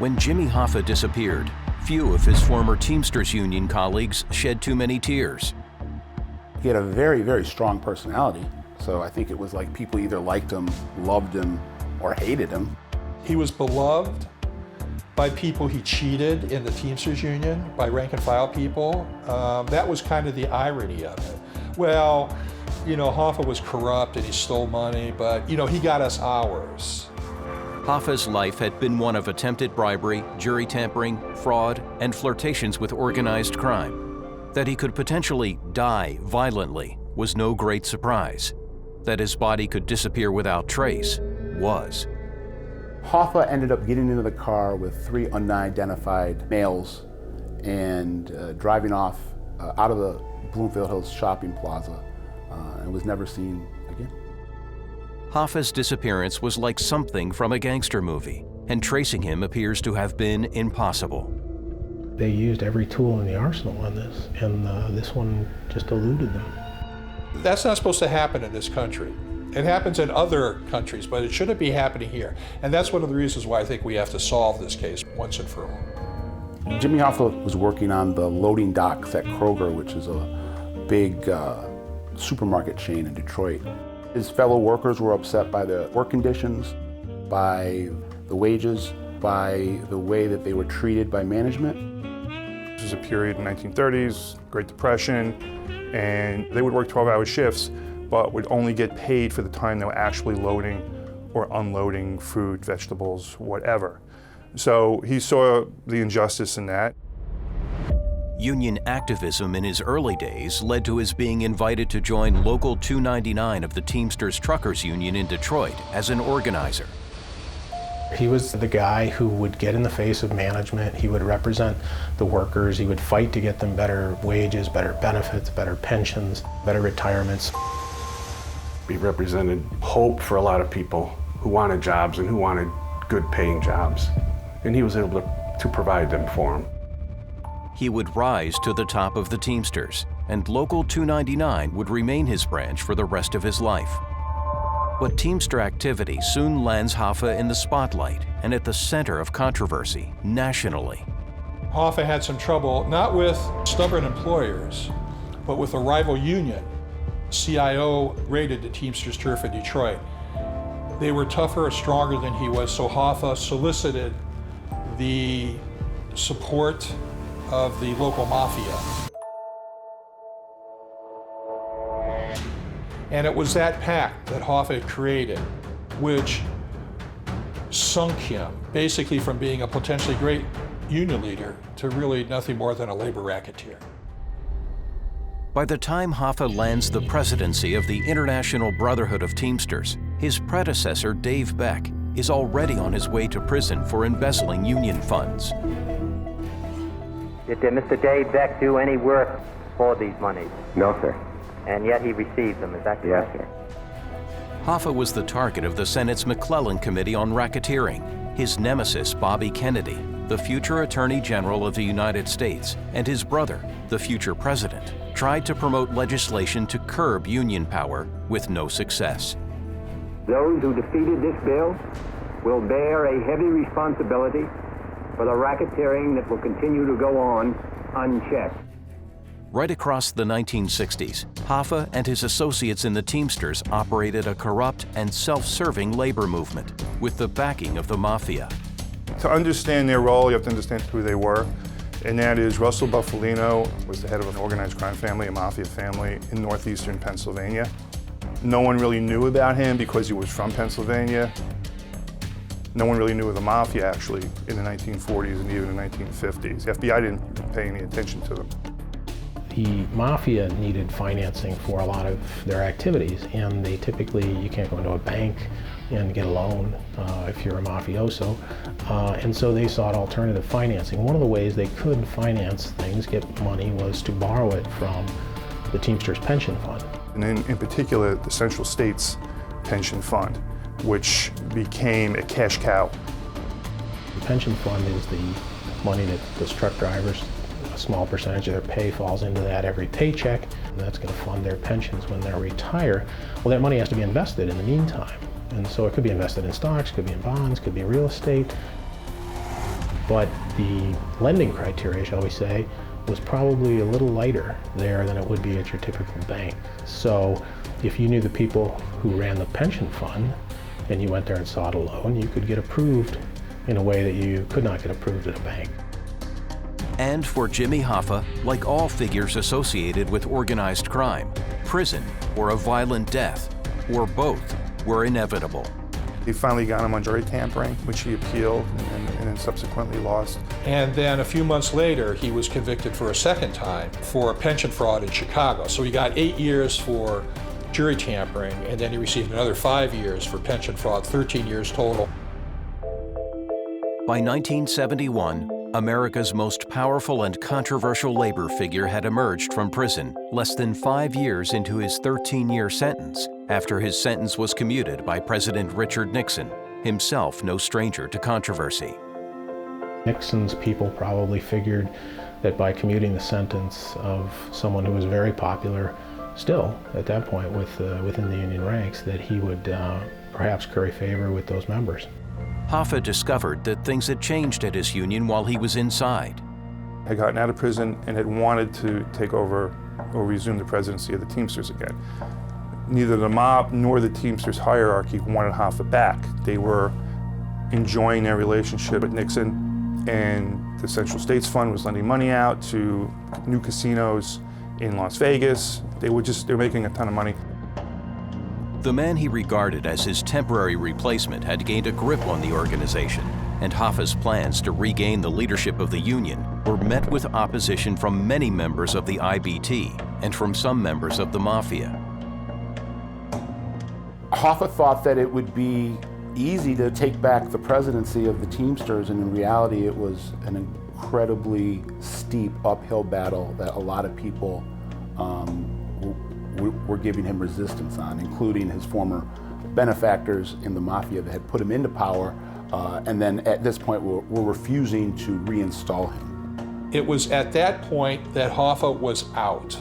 When Jimmy Hoffa disappeared, few of his former Teamsters Union colleagues shed too many tears. He had a very, very strong personality, so I think it was like people either liked him, loved him, or hated him. He was beloved by people he cheated in the Teamsters Union, by rank and file people. That was kind of the irony of it. Well, you know, Hoffa was corrupt and he stole money, but, you know, he got us ours. Hoffa's life had been one of attempted bribery, jury tampering, fraud, and flirtations with organized crime. That he could potentially die violently was no great surprise. That his body could disappear without trace was. Hoffa ended up getting into the car with 3 unidentified males and driving off out of the Bloomfield Hills shopping plaza and was never seen again. Hoffa's disappearance was like something from a gangster movie, and tracing him appears to have been impossible. They used every tool in the arsenal on this, and this one just eluded them. That's not supposed to happen in this country. It happens in other countries, but it shouldn't be happening here. And that's one of the reasons why I think we have to solve this case once and for all. Jimmy Hoffa was working on the loading docks at Kroger, which is a big supermarket chain in Detroit. His fellow workers were upset by the work conditions, by the wages, by the way that they were treated by management. This was a period in the 1930s, Great Depression, and they would work 12-hour shifts, but would only get paid for the time they were actually loading or unloading fruit, vegetables, whatever. So he saw the injustice in that. Union activism in his early days led to his being invited to join Local 299 of the Teamsters Truckers Union in Detroit as an organizer. He was the guy who would get in the face of management. He would represent the workers. He would fight to get them better wages, better benefits, better pensions, better retirements. He represented hope for a lot of people who wanted jobs and who wanted good paying jobs. And he was able to provide them for them. He would rise to the top of the Teamsters, and Local 299 would remain his branch for the rest of his life. But Teamster activity soon lands Hoffa in the spotlight and at the center of controversy nationally. Hoffa had some trouble, not with stubborn employers, but with a rival union. CIO raided the Teamsters turf in Detroit. They were tougher or stronger than he was, so Hoffa solicited the support of the local mafia. And it was that pact that Hoffa had created, which sunk him basically from being a potentially great union leader to really nothing more than a labor racketeer. By the time Hoffa lands the presidency of the International Brotherhood of Teamsters, his predecessor, Dave Beck, is already on his way to prison for embezzling union funds. Did Mr. Dave Beck do any work for these monies? No, sir. And yet he received them, is that correct? Yes, sir. Hoffa was the target of the Senate's McClellan Committee on Racketeering. His nemesis, Bobby Kennedy, the future Attorney General of the United States, and his brother, the future president, tried to promote legislation to curb union power with no success. Those who defeated this bill will bear a heavy responsibility for the racketeering that will continue to go on unchecked. Right across the 1960s, Hoffa and his associates in the Teamsters operated a corrupt and self-serving labor movement with the backing of the Mafia. To understand their role, you have to understand who they were, and that is Russell Buffalino was the head of an organized crime family, a Mafia family in northeastern Pennsylvania. No one really knew about him because he was from Pennsylvania. No one really knew of the Mafia, actually, in the 1940s and even the 1950s. The FBI didn't pay any attention to them. The Mafia needed financing for a lot of their activities, and they typically, you can't go into a bank and get a loan if you're a mafioso, and so they sought alternative financing. One of the ways they could finance things, get money, was to borrow it from the Teamsters Pension Fund. And in particular, the Central States Pension Fund, which became a cash cow. The pension fund is the money that those truck drivers, a small percentage of their pay falls into that every paycheck, and that's going to fund their pensions when they retire. Well, that money has to be invested in the meantime, and so it could be invested in stocks, could be in bonds, could be real estate. but the lending criteria, shall we say, was probably a little lighter there than it would be at your typical bank. So if you knew the people who ran the pension fund and you went there and sought a loan, you could get approved in a way that you could not get approved at a bank. And for Jimmy Hoffa, like all figures associated with organized crime, prison or a violent death, or both, were inevitable. They finally got him on jury tampering, which he appealed and then subsequently lost. And then a few months later, he was convicted for a second time for a pension fraud in Chicago. So he got 8 years for jury tampering, and then he received another 5 years for pension fraud, 13 years total. By 1971, America's most powerful and controversial labor figure had emerged from prison less than 5 years into his 13-year sentence, after his sentence was commuted by President Richard Nixon, himself no stranger to controversy. Nixon's people probably figured that by commuting the sentence of someone who was very popular still at that point within the Union ranks, that he would perhaps curry favor with those members. Hoffa discovered that things had changed at his union while he was inside. Had gotten out of prison and had wanted to take over or resume the presidency of the Teamsters again. Neither the mob nor the Teamsters hierarchy wanted Hoffa back. They were enjoying their relationship with Nixon, and the Central States Fund was lending money out to new casinos in Las Vegas. They were making a ton of money. The man he regarded as his temporary replacement had gained a grip on the organization, and Hoffa's plans to regain the leadership of the union were met with opposition from many members of the IBT and from some members of the Mafia. Hoffa thought that it would be easy to take back the presidency of the Teamsters, and in reality it was an incredibly steep uphill battle that a lot of people were giving him resistance on, including his former benefactors in the Mafia that had put him into power, and then at this point were refusing to reinstall him. It was at that point that Hoffa was out,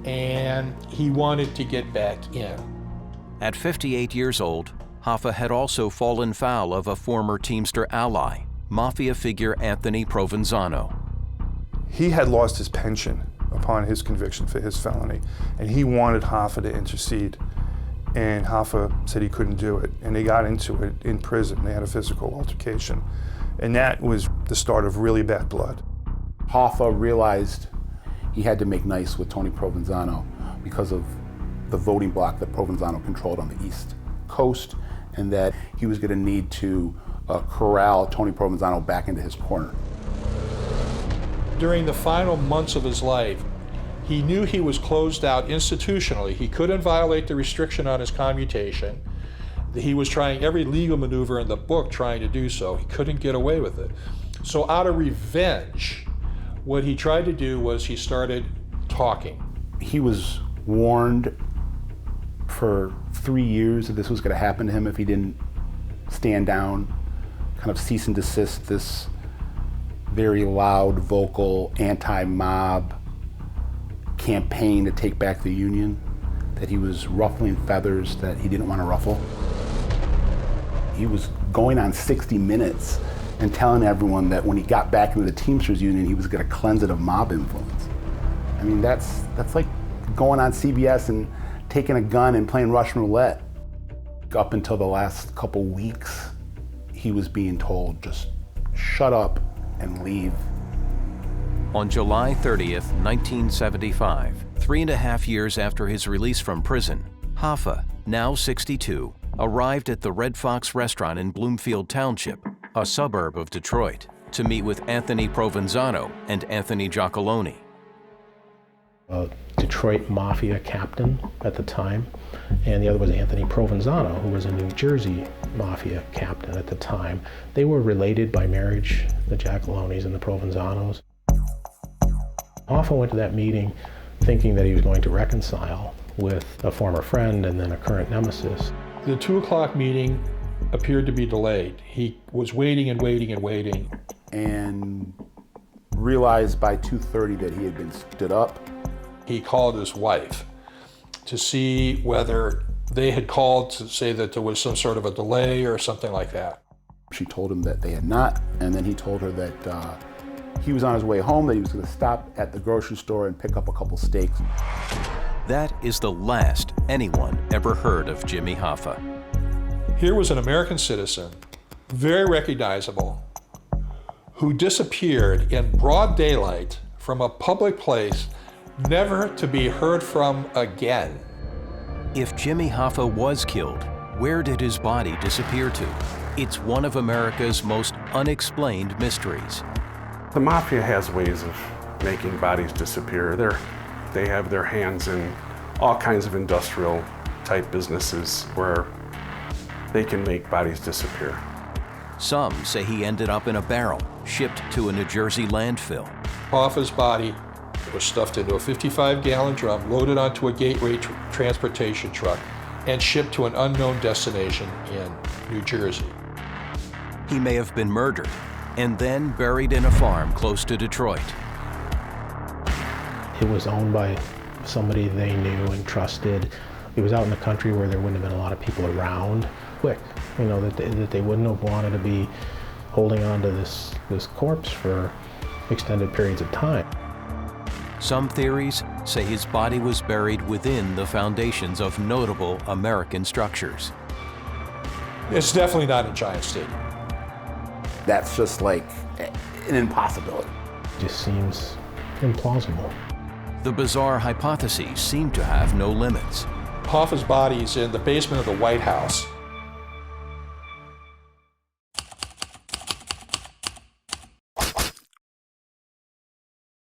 and he wanted to get back in. At 58 years old, Hoffa had also fallen foul of a former Teamster ally, Mafia figure Anthony Provenzano. He had lost his pension upon his conviction for his felony, and he wanted Hoffa to intercede, and Hoffa said he couldn't do it, and they got into it in prison. They had a physical altercation, and that was the start of really bad blood. Hoffa realized he had to make nice with Tony Provenzano because of the voting bloc that Provenzano controlled on the East Coast, and that he was going to need to corral Tony Provenzano back into his corner. During the final months of his life, he knew he was closed out institutionally. He couldn't violate the restriction on his commutation. He was trying every legal maneuver in the book trying to do so. He couldn't get away with it. So out of revenge, what he tried to do was he started talking. He was warned for 3 years that this was going to happen to him if he didn't stand down, kind of cease and desist this very loud, vocal, anti-mob campaign to take back the Union, that he was ruffling feathers that he didn't want to ruffle. He was going on 60 Minutes and telling everyone that when he got back into the Teamsters Union, he was going to cleanse it of mob influence. I mean, that's like going on CBS and taking a gun and playing Russian roulette. Up until the last couple weeks, he was being told, just shut up and leave. On July 30th, 1975, 3.5 years after his release from prison, Hoffa, now 62, arrived at the Red Fox restaurant in Bloomfield Township, a suburb of Detroit, to meet with Anthony Provenzano and Anthony Giacalone. A Detroit Mafia captain at the time, and the other was Anthony Provenzano, who was a New Jersey Mafia captain at the time. They were related by marriage, the Giacalones and the Provenzanos. Hoffa went to that meeting thinking that he was going to reconcile with a former friend and then a current nemesis. The 2 o'clock meeting appeared to be delayed. He was waiting and waiting and waiting. And realized by 2:30 that he had been stood up. He called his wife to see whether they had called to say that there was some sort of a delay or something like that. She told him that they had not, and then he told her that he was on his way home, that he was going to stop at the grocery store and pick up a couple steaks. That is the last anyone ever heard of Jimmy Hoffa. Here was an American citizen, very recognizable, who disappeared in broad daylight from a public place, never to be heard from again. If Jimmy Hoffa was killed, where did his body disappear to? It's one of America's most unexplained mysteries. The Mafia has ways of making bodies disappear. They have their hands in all kinds of industrial type businesses where they can make bodies disappear. Some say he ended up in a barrel, shipped to a New Jersey landfill. Hoffa's body was stuffed into a 55-gallon drum, loaded onto a gateway transportation truck, and shipped to an unknown destination in New Jersey. He may have been murdered and then buried in a farm close to Detroit. It was owned by somebody they knew and trusted. It was out in the country where there wouldn't have been a lot of people around. Quick, that they wouldn't have wanted to be holding on to this corpse for extended periods of time. Some theories say his body was buried within the foundations of notable American structures. It's definitely not in Giant Stadium. That's just like an impossibility. It just seems implausible. The bizarre hypotheses seem to have no limits. Hoffa's body is in the basement of the White House.